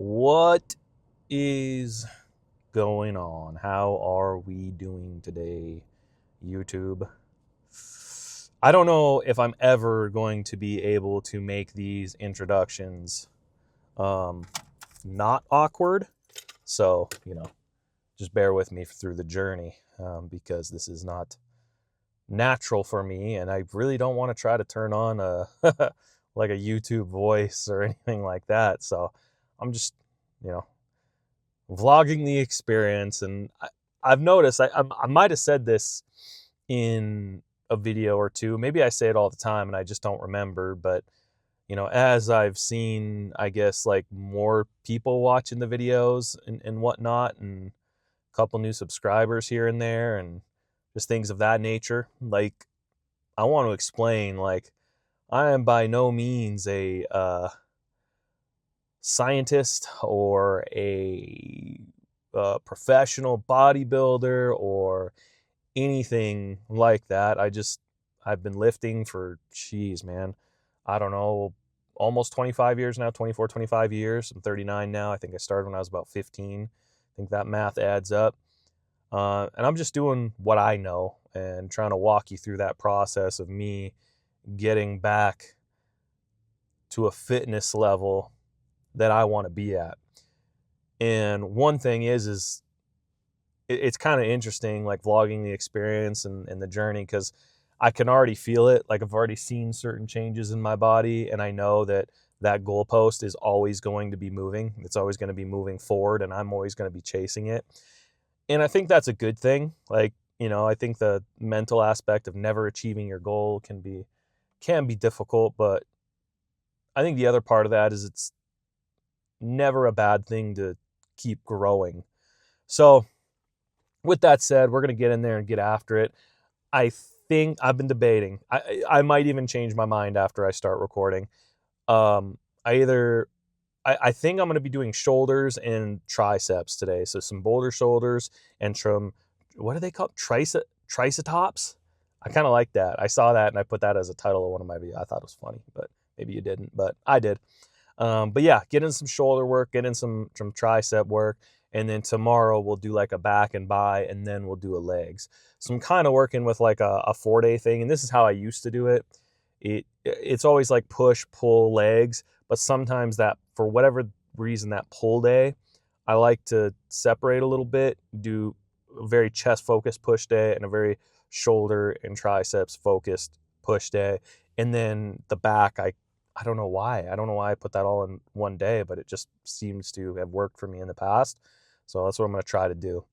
What is going on? How are we doing today, YouTube? I don't know if I'm ever going to be able to make these introductions not awkward. So, just bear with me through the journey because this is not natural for me. And I really don't want to try to turn on a like a YouTube voice or anything like that. So I'm just, you know, vlogging the experience. And I've noticed I might have said this in a video or two. Maybe I say it all the time and I just don't remember. But as I've seen, I guess, like more people watching the videos and whatnot, and a couple new subscribers here and there, and just things of that nature. Like, I want to explain, like, I am by no means a scientist or a professional bodybuilder or anything like that. I've been lifting for, man, I don't know, almost 25 years now, 24, 25 years. I'm 39 now. I think I started when I was about 15. I think that math adds up. And I'm just doing what I know and trying to walk you through that process of me getting back to a fitness level that I want to be at. And one thing is it's kind of interesting, like vlogging the experience and the journey, because I can already feel it. Like, I've already seen certain changes in my body, and I know that goalpost is always going to be moving. It's always going to be moving forward, and I'm always going to be chasing it. And I think that's a good thing. Like, I think the mental aspect of never achieving your goal can be difficult, but I think the other part of that is it's never a bad thing to keep growing. So with that said, we're going to get in there and get after it. I think I've been debating. I might even change my mind after I start recording. I think I'm going to be doing shoulders and triceps today. So some boulder shoulders and some, what do they call it? Triceratops? I kind of like that. I saw that and I put that as a title of one of my videos. I thought it was funny, but maybe you didn't, but I did. But yeah, get in some shoulder work, get in some tricep work. And then tomorrow we'll do like a back and bi, and then we'll do a legs. So I'm kind of working with like a 4-day thing. And this is how I used to do it. It's always like push, pull, legs. But sometimes that, for whatever reason, that pull day, I like to separate a little bit, do a very chest focused push day and a very shoulder and triceps focused push day. And then the back, I don't know why. I don't know why I put that all in one day, but it just seems to have worked for me in the past. So that's what I'm going to try to do.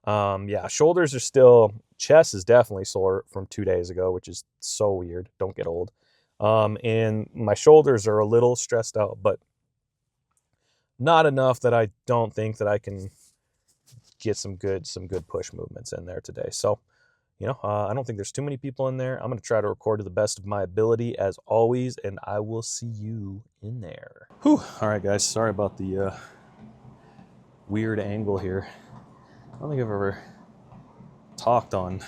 Yeah, shoulders are still, chest is definitely sore from 2 days ago, which is so weird. Don't get old. And my shoulders are a little stressed out, but not enough that I don't think that I can get some good push movements in there today. So, I don't think there's too many people in there. I'm going to try to record to the best of my ability as always, and I will see you in there. Whew. All right, guys. Sorry about the weird angle here. I don't think I've ever talked on,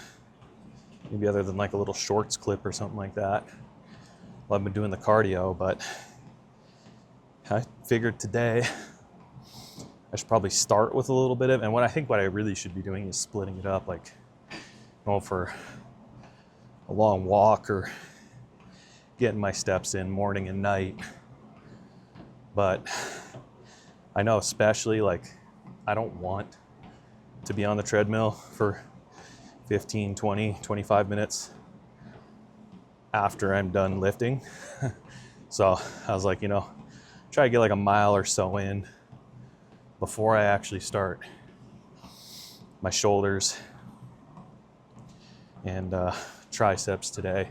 maybe other than like a little shorts clip or something like that. Well, I've been doing the cardio, but I figured today I should probably start with a little bit of, and what I really should be doing is splitting it up, like going for a long walk or getting my steps in morning and night. But I know, especially, like, I don't want to be on the treadmill for 15, 20, 25 minutes after I'm done lifting. So I was like, try to get like a mile or so in before I actually start my shoulders and triceps today.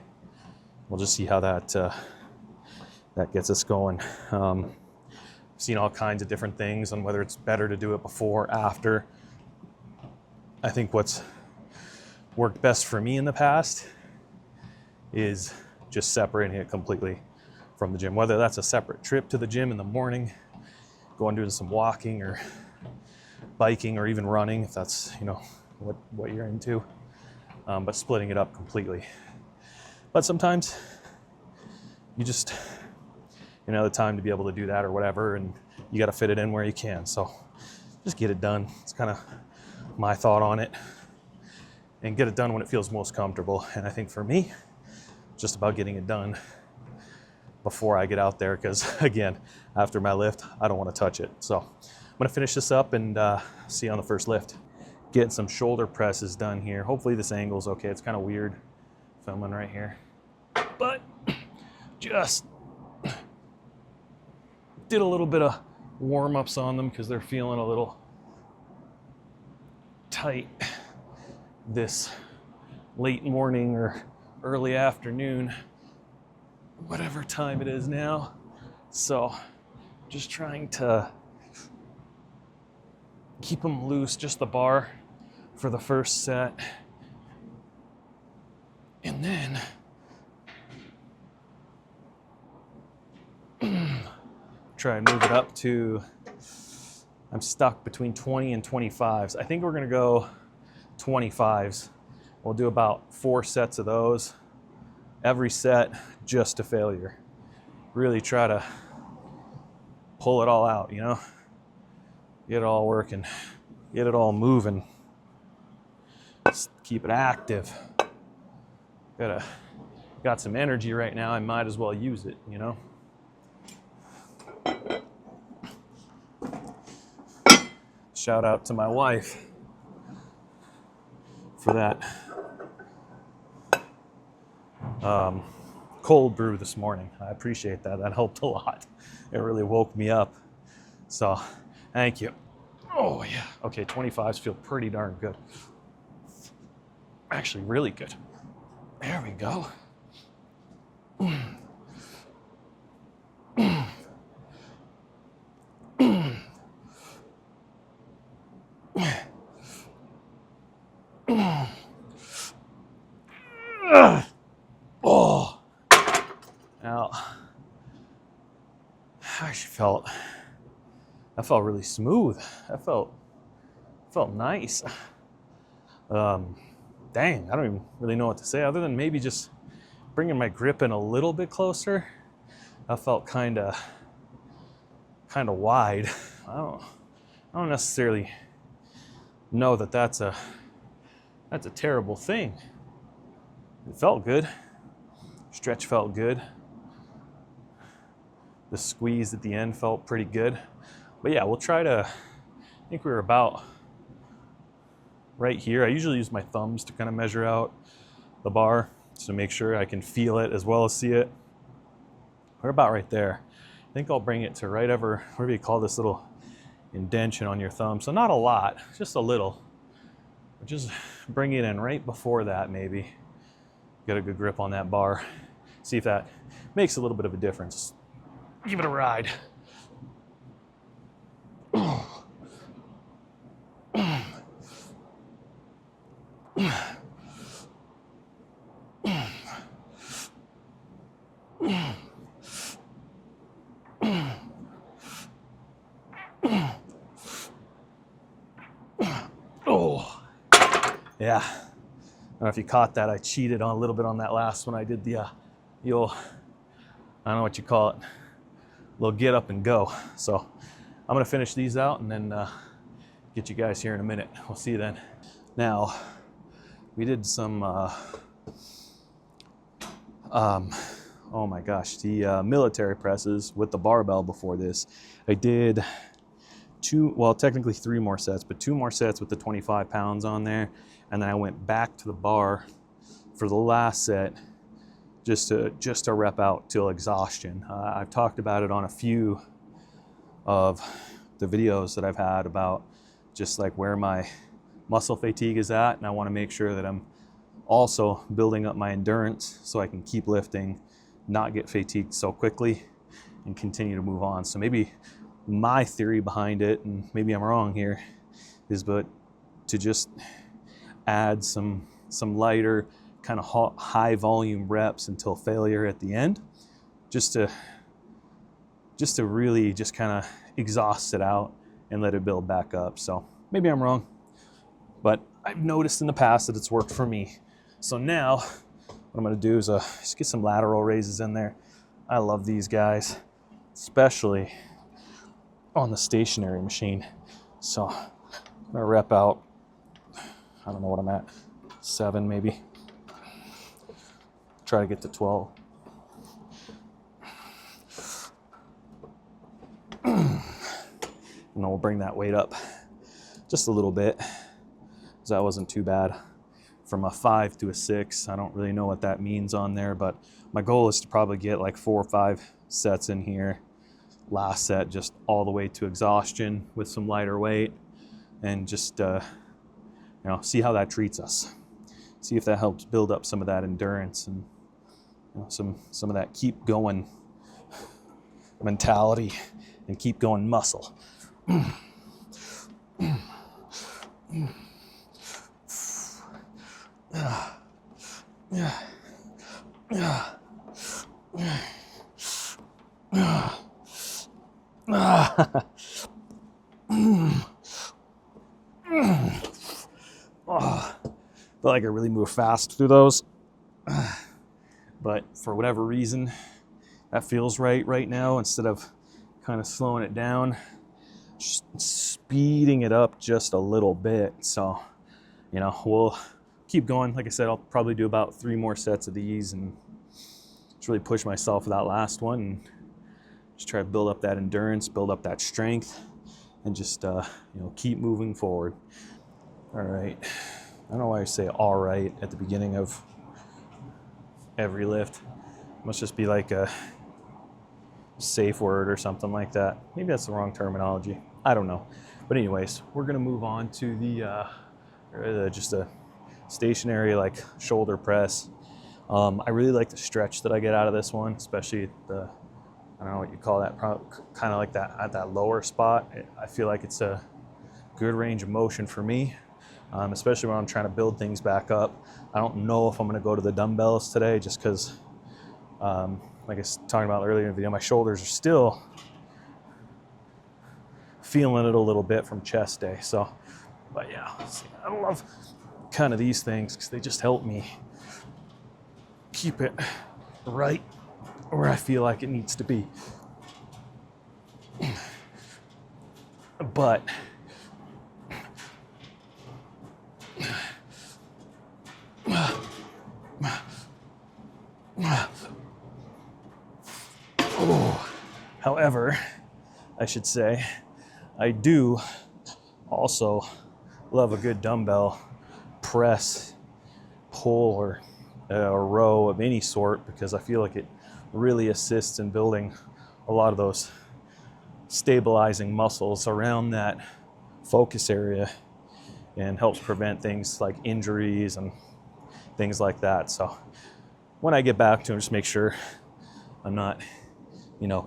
We'll just see how that gets us going. I've seen all kinds of different things on whether it's better to do it before or after. I think what's worked best for me in the past is just separating it completely from the gym, whether that's a separate trip to the gym in the morning, going doing some walking or biking or even running, if that's what you're into, but splitting it up completely. But sometimes you just the time to be able to do that or whatever, and you got to fit it in where you can. So just get it done. It's kind of my thought on it. And get it done when it feels most comfortable. And I think for me, just about getting it done before I get out there, because again, after my lift, I don't want to touch it. So I'm gonna finish this up and see you on the first lift. Get some shoulder presses done here. Hopefully this angle's okay. It's kind of weird filming right here, but just did a little bit of warm-ups on them because they're feeling a little tight this late morning or early afternoon, whatever time it is now. So just trying to keep them loose, just the bar for the first set. And then try and move it up to, I'm stuck between 20 and 25s. I think we're gonna go 25s. We'll do about 4 sets of those. Every set just to failure. Really try to pull it all out, you know? Get it all working, get it all moving. Just keep it active. Got some energy right now, I might as well use it, you know? Shout out to my wife for that cold brew this morning. I appreciate that. That helped a lot. It really woke me up. So thank you. Oh yeah. Okay, 25s feel pretty darn good. Actually, really good. There we go. Oh, now that felt really smooth. That felt nice. Dang, I don't even really know what to say other than maybe just bringing my grip in a little bit closer. That felt kind of wide. I don't necessarily know that that's a terrible thing. It felt good. Stretch felt good. The squeeze at the end felt pretty good. But yeah, we'll try to, I think we were about right here. I usually use my thumbs to kind of measure out the bar just to make sure I can feel it as well as see it. We're about right there. I think I'll bring it to right over, whatever you call this little indention on your thumb. So not a lot, just a little. But just bring it in right before that maybe. Get a good grip on that bar. See if that makes a little bit of a difference. Give it a ride. Oh, yeah. I don't know if you caught that. I cheated on a little bit on that last one. I did the old, I don't know what you call it, little get up and go. So I'm gonna finish these out and then get you guys here in a minute. We'll see you then. Now, we did some, oh my gosh, the military presses with the barbell before this. I did technically 3 more sets, but 2 more sets with the 25 pounds on there. And then I went back to the bar for the last set just to rep out till exhaustion. I've talked about it on a few of the videos that I've had about just like where my muscle fatigue is at, and I want to make sure that I'm also building up my endurance so I can keep lifting, not get fatigued so quickly, and continue to move on. So maybe my theory behind it, and maybe I'm wrong here, is but to just add some lighter kind of high volume reps until failure at the end, just to really just kind of exhaust it out and let it build back up. So maybe I'm wrong, but I've noticed in the past that it's worked for me. So now what I'm going to do is just get some lateral raises in there. I love these guys, especially on the stationary machine. So I'm gonna rep out, I don't know what I'm at, 7 maybe. Try to get to 12. And then we'll bring that weight up just a little bit, because that wasn't too bad. From a 5 to a 6, I don't really know what that means on there, but my goal is to probably get like 4 or 5 sets in here. Last set just all the way to exhaustion with some lighter weight, and just see how that treats us. See if that helps build up some of that endurance and some of that keep going mentality and keep going muscle. I feel like I really move fast through those, but for whatever reason that feels right now. Instead of kind of slowing it down, just speeding it up just a little bit. So we'll keep going. Like I said, I'll probably do about 3 more sets of these and just really push myself for that last one and just try to build up that endurance, build up that strength, and just keep moving forward. All right, I don't know why I say all right at the beginning of every lift. It must just be like a safe word or something like that. Maybe that's the wrong terminology, I don't know. But anyways, we're gonna move on to the just a stationary like shoulder press. I really like the stretch that I get out of this one, especially the, I don't know what you call that, kind of like that at that lower spot. I feel like it's a good range of motion for me, especially when I'm trying to build things back up. I don't know if I'm gonna go to the dumbbells today, just because, like I was talking about earlier in the video, my shoulders are still feeling it a little bit from chest day. So, but yeah, I love kind of these things because they just help me keep it right where I feel like it needs to be. But however, I should say, I do also love a good dumbbell press, pull, or a row of any sort, because I feel like it really assists in building a lot of those stabilizing muscles around that focus area and helps prevent things like injuries and things like that. So when I get back to it, just make sure I'm not,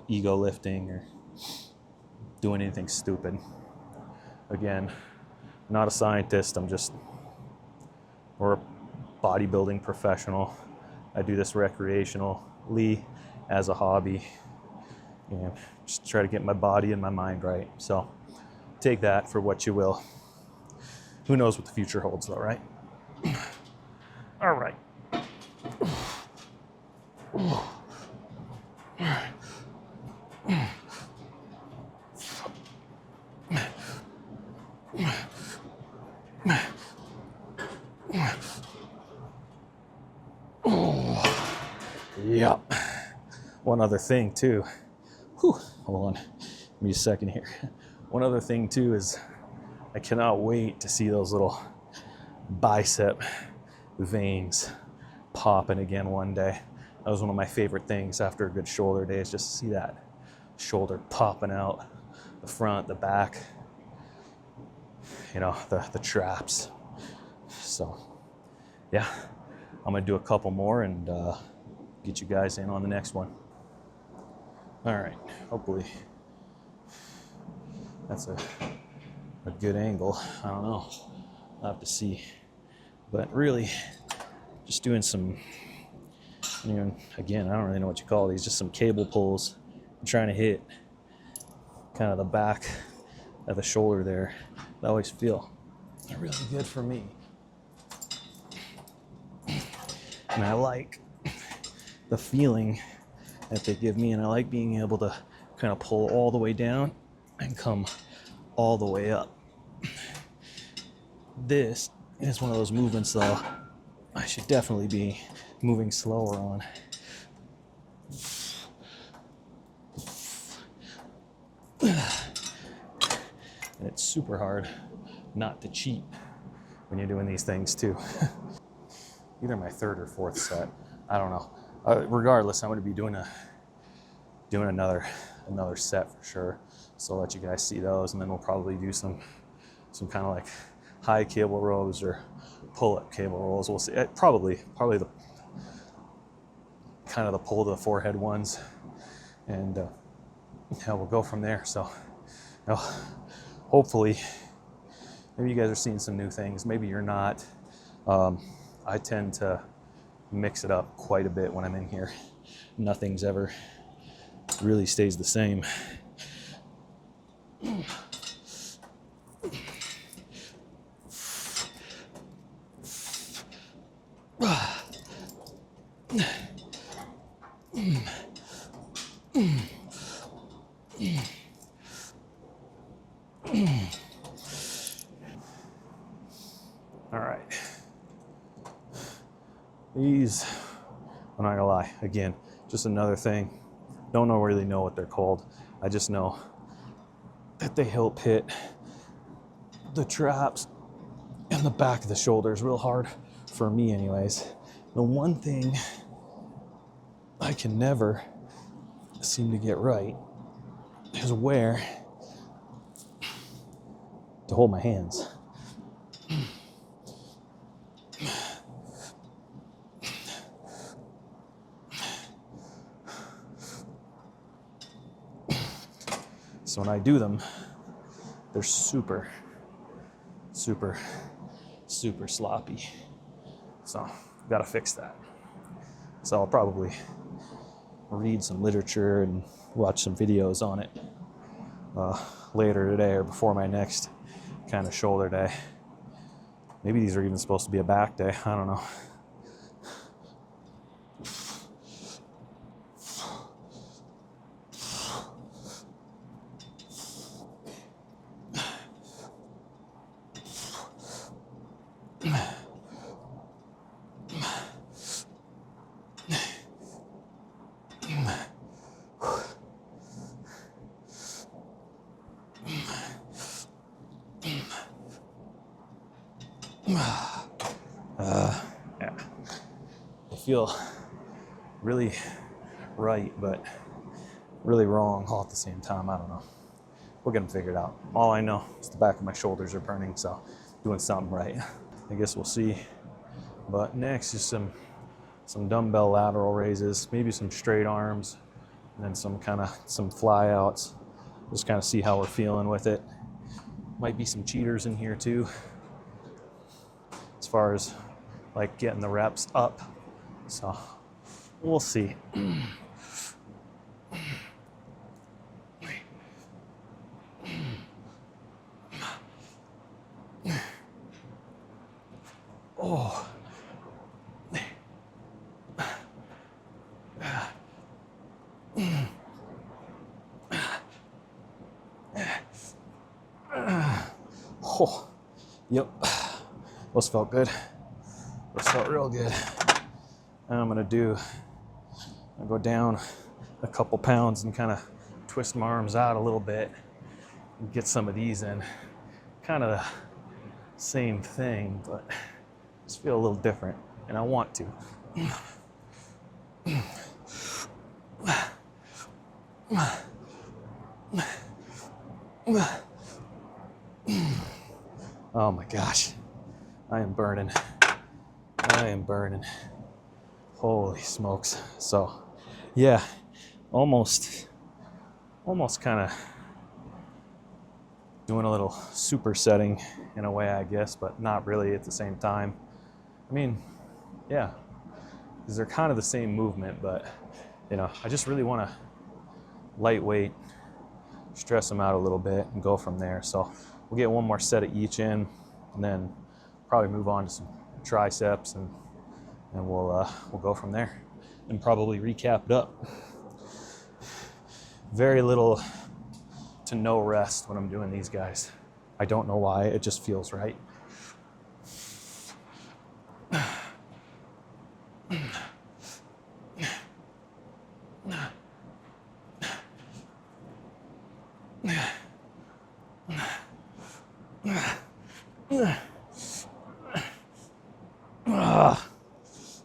ego lifting or doing anything stupid. Again, I'm not a scientist, we're a bodybuilding professional. I do this recreationally as a hobby and just try to get my body and my mind right. So take that for what you will. Who knows what the future holds though, right? All right. Yeah. One other thing too. Hold on. Give me a second here. One other thing too is I cannot wait to see those little bicep veins popping again one day. That was one of my favorite things after a good shoulder day, is just to see that shoulder popping out, the front, the back, the traps. So yeah, I'm gonna do a couple more and get you guys in on the next one. All right, hopefully that's a good angle. I don't know, I'll have to see. But really, just doing some, again, I don't really know what you call these, just some cable pulls. I'm trying to hit kind of the back of the shoulder there. They always feel really good for me. And I like the feeling that they give me, and I like being able to kind of pull all the way down and come all the way up. This is one of those movements though I should definitely be moving slower on. And it's super hard not to cheat when you're doing these things too. Either my third or fourth set, I don't know. Regardless, I'm going to be doing another set for sure. So I'll let you guys see those, and then we'll probably do some kind of like high cable rows or pull-up cable rolls. We'll see. Probably the kind of the pull to the forehead ones, and yeah, we'll go from there. So, you know, hopefully, maybe you guys are seeing some new things. Maybe you're not. I tend to mix it up quite a bit when I'm in here. Nothing's ever really stays the same. All right. These, I'm not gonna lie, again, just another thing. Don't really know what they're called. I just know that they help hit the traps and the back of the shoulders real hard, for me anyways. The one thing I can never seem to get right is where to hold my hands. So when I do them, they're super sloppy. So gotta fix that. So I'll probably read some literature and watch some videos on it later today or before my next kind of shoulder day. Maybe these are even supposed to be a back day. I don't know. Yeah, I feel really right, but really wrong all at the same time. I don't know. We'll get them figured out. All I know is the back of my shoulders are burning, so doing something right. I guess we'll see. But next is some dumbbell lateral raises, maybe some straight arms, and then some fly outs. Just kind of see how we're feeling with it. Might be some cheaters in here too, as far as like getting the reps up. So we'll see. Oh. Oh. Yep. Those felt good. Those felt real good. And I'm gonna go down a couple pounds and kind of twist my arms out a little bit and get some of these in. Kind of the same thing, but just feel a little different, and I want to. Oh my gosh, I am burning. Holy smokes. So yeah, almost kind of doing a little supersetting in a way, I guess, but not really at the same time. I mean, yeah, because they're kind of the same movement, but you know, I just really want to lightweight, stress them out a little bit and go from there. So we'll get one more set of each in, and then probably move on to some triceps, and we'll go from there and probably recap it up. Very little to no rest when I'm doing these guys. I don't know why, it just feels right.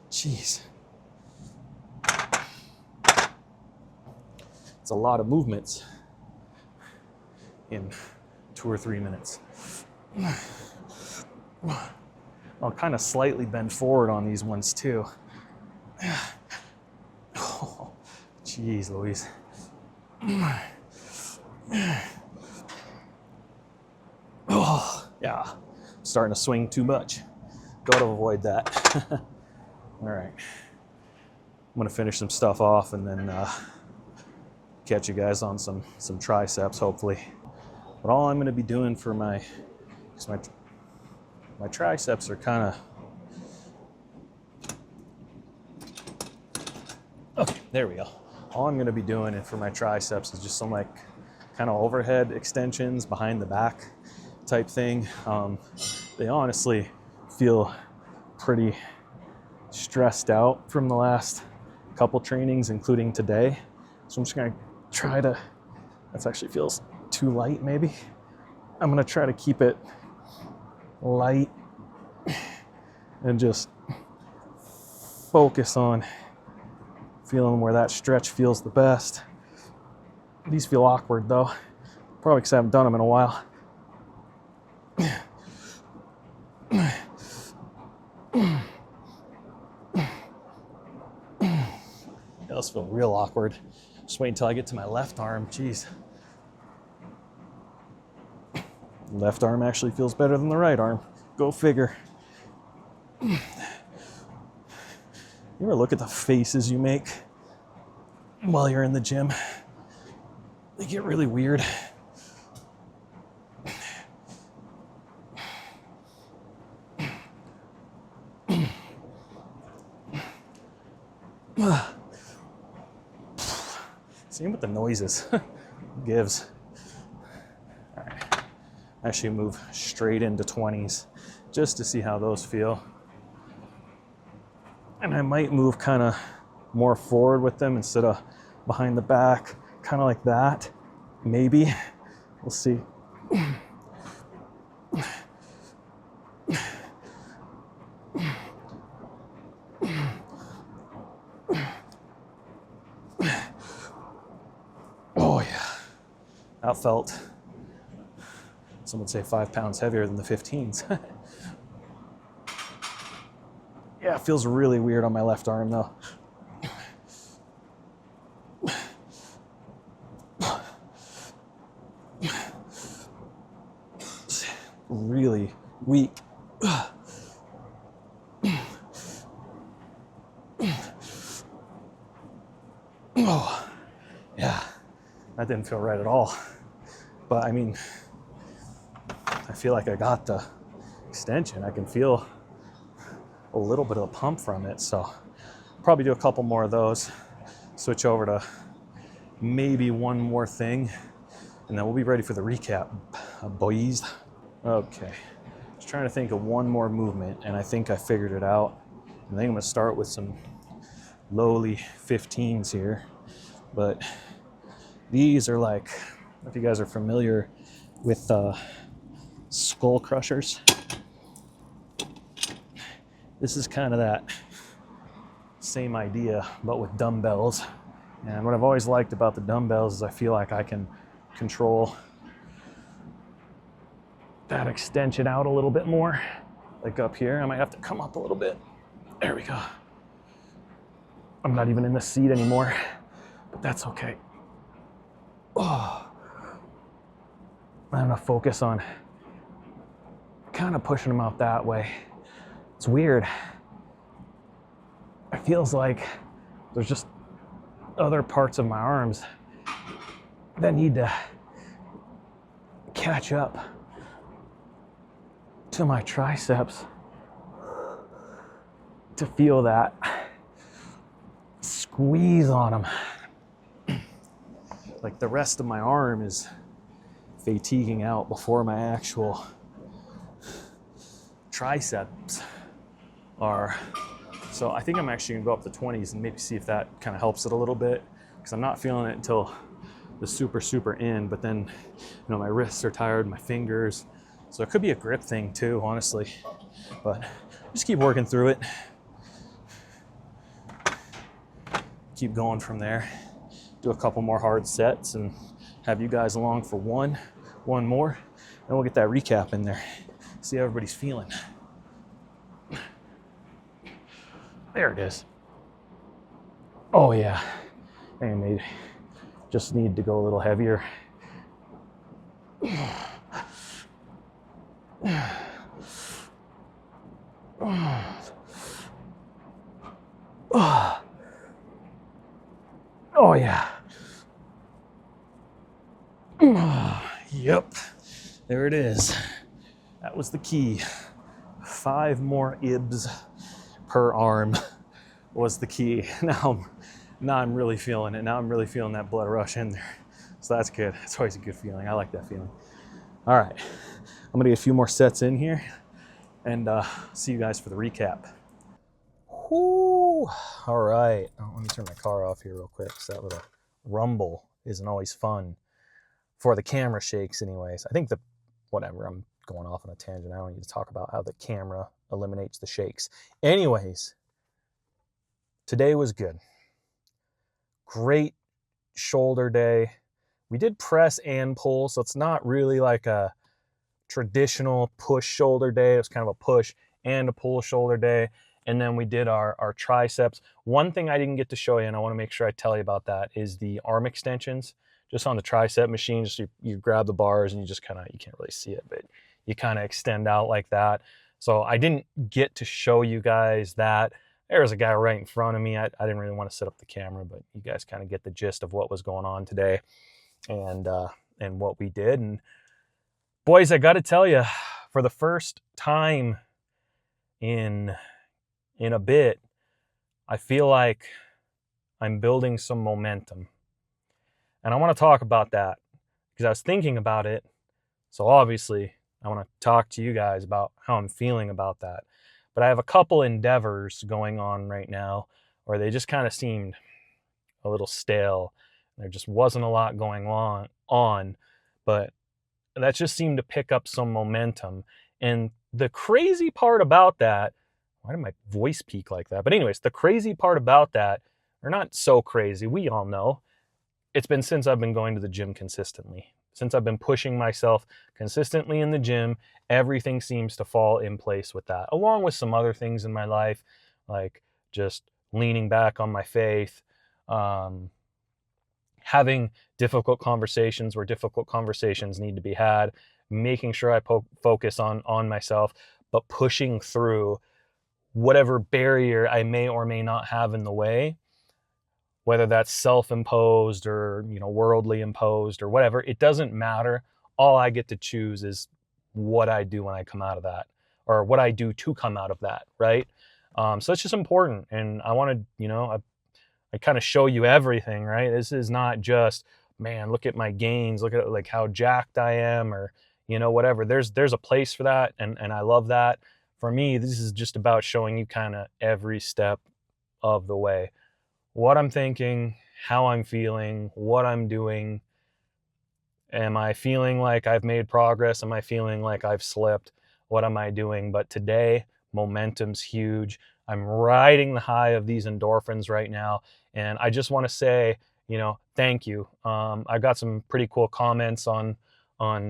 Jeez. It's a lot of movements in 2 or 3 minutes. I'll kind of slightly bend forward on these ones too. Oh, jeez Louise. Oh, yeah. I'm starting to swing too much. Got to avoid that. All right. I'm going to finish some stuff off and then catch you guys on some triceps, hopefully. But all I'm going to be doing for my triceps are kind of... Okay, there we go. All I'm going to be doing for my triceps is just some like kind of overhead extensions behind the back type thing. They honestly feel pretty stressed out from the last couple trainings, including today. So I'm just gonna try to, that actually feels too light maybe. I'm gonna try to keep it light and just focus on feeling where that stretch feels the best. These feel awkward though, probably because I haven't done them in a while. Those feel real awkward. Just wait until I get to my left arm. Jeez. Left arm actually feels better than the right arm. Go figure. You ever look at the faces you make while you're in the gym? They get really weird. Same with the noises. Gives. All right. Actually move straight into 20s just to see how those feel. And I might move kind of more forward with them instead of behind the back, kind of like that. Maybe. We'll see. Oh yeah, that felt, some would say 5 pounds heavier than the 15s. Yeah, it feels really weird on my left arm though. Really weak. Oh, yeah, that didn't feel right at all. But I mean, I feel like I got the extension. I can feel a little bit of a pump from it. So probably do a couple more of those, switch over to maybe one more thing, and then we'll be ready for the recap, boys. Okay, just trying to think of one more movement, and I think I figured it out. I think I'm gonna start with some lowly 15s here, but these are like, I don't know if you guys are familiar with skull crushers. This is kind of that same idea, but with dumbbells. And what I've always liked about the dumbbells is I feel like I can control that extension out a little bit more. Like up here, I might have to come up a little bit. There we go. I'm not even in the seat anymore, but that's okay. Oh, I'm gonna focus on kind of pushing them out that way. It's weird. It feels like there's just other parts of my arms that need to catch up to my triceps to feel that squeeze on them. Like the rest of my arm is fatiguing out before my actual triceps are. So I think I'm actually gonna go up to 20s and maybe see if that kind of helps it a little bit, because I'm not feeling it until the super end, but then, you know, my wrists are tired, my fingers. So it could be a grip thing too, honestly, but just keep working through it. Keep going from there. Do a couple more hard sets and have you guys along for one more, and we'll get that recap in there. See how everybody's feeling. There it is. Oh yeah, and maybe just need to go a little heavier. Oh yeah. Yep, there it is. That was the key. 5 more IBs per arm was the key. Now I'm really feeling it. Now I'm really feeling that blood rush in there. So that's good. It's always a good feeling. I like that feeling. All right, I'm gonna get a few more sets in here and see you guys for the recap. Whoo! All right, let me turn my car off here real quick, because that little rumble isn't always fun for the camera shakes anyways. I think whatever, I'm going off on a tangent. I don't need to talk about how the camera eliminates the shakes. Anyways, today was good. Great shoulder day. We did press and pull, so it's not really like a traditional push shoulder day. It was kind of a push and a pull shoulder day. And then we did our triceps. One thing I didn't get to show you, and I want to make sure I tell you about that, is the arm extensions. Just on the tricep machine, just you grab the bars and you just kind of, you can't really see it, but you kind of extend out like that. So I didn't get to show you guys that. There was a guy right in front of me. I didn't really want to set up the camera, but you guys kind of get the gist of what was going on today and what we did. And boys, I got to tell you, for the first time in a bit, I feel like I'm building some momentum. And I want to talk about that because I was thinking about it. So obviously, I want to talk to you guys about how I'm feeling about that. But I have a couple endeavors going on right now where they just kind of seemed a little stale. There just wasn't a lot going on, but that just seemed to pick up some momentum. And the crazy part about that, why did my voice peak like that? But anyways, the crazy part about that, or not so crazy, we all know, it's been since I've been going to the gym consistently. Since I've been pushing myself consistently in the gym, everything seems to fall in place with that, along with some other things in my life, like just leaning back on my faith, having difficult conversations where difficult conversations need to be had, making sure I focus on myself, but pushing through whatever barrier I may or may not have in the way, whether that's self-imposed or, you know, worldly imposed or whatever. It doesn't matter. All I get to choose is what I do when I come out of that, or what I do to come out of that, right? So it's just important. And I want to, you know, I kind of show you everything, right? This is not just, man, look at my gains, look at like how jacked I am, or, you know, whatever. There's a place for that, and I love that. For me, this is just about showing you kind of every step of the way. What I'm thinking, how I'm feeling, what I'm doing. Am I feeling like I've made progress? Am I feeling like I've slipped? What am I doing? But today, momentum's huge. I'm riding the high of these endorphins right now. And I just want to say, you know, thank you. I got some pretty cool comments on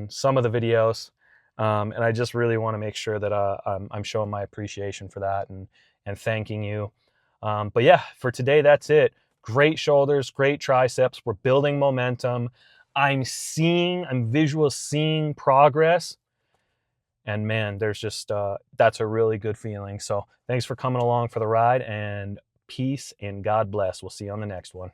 some of the videos. And I just really want to make sure that I'm showing my appreciation for that and thanking you. But yeah, for today, that's it. Great shoulders, great triceps. We're building momentum. I'm visual seeing progress. And man, there's just, that's a really good feeling. So thanks for coming along for the ride, and peace and God bless. We'll see you on the next one.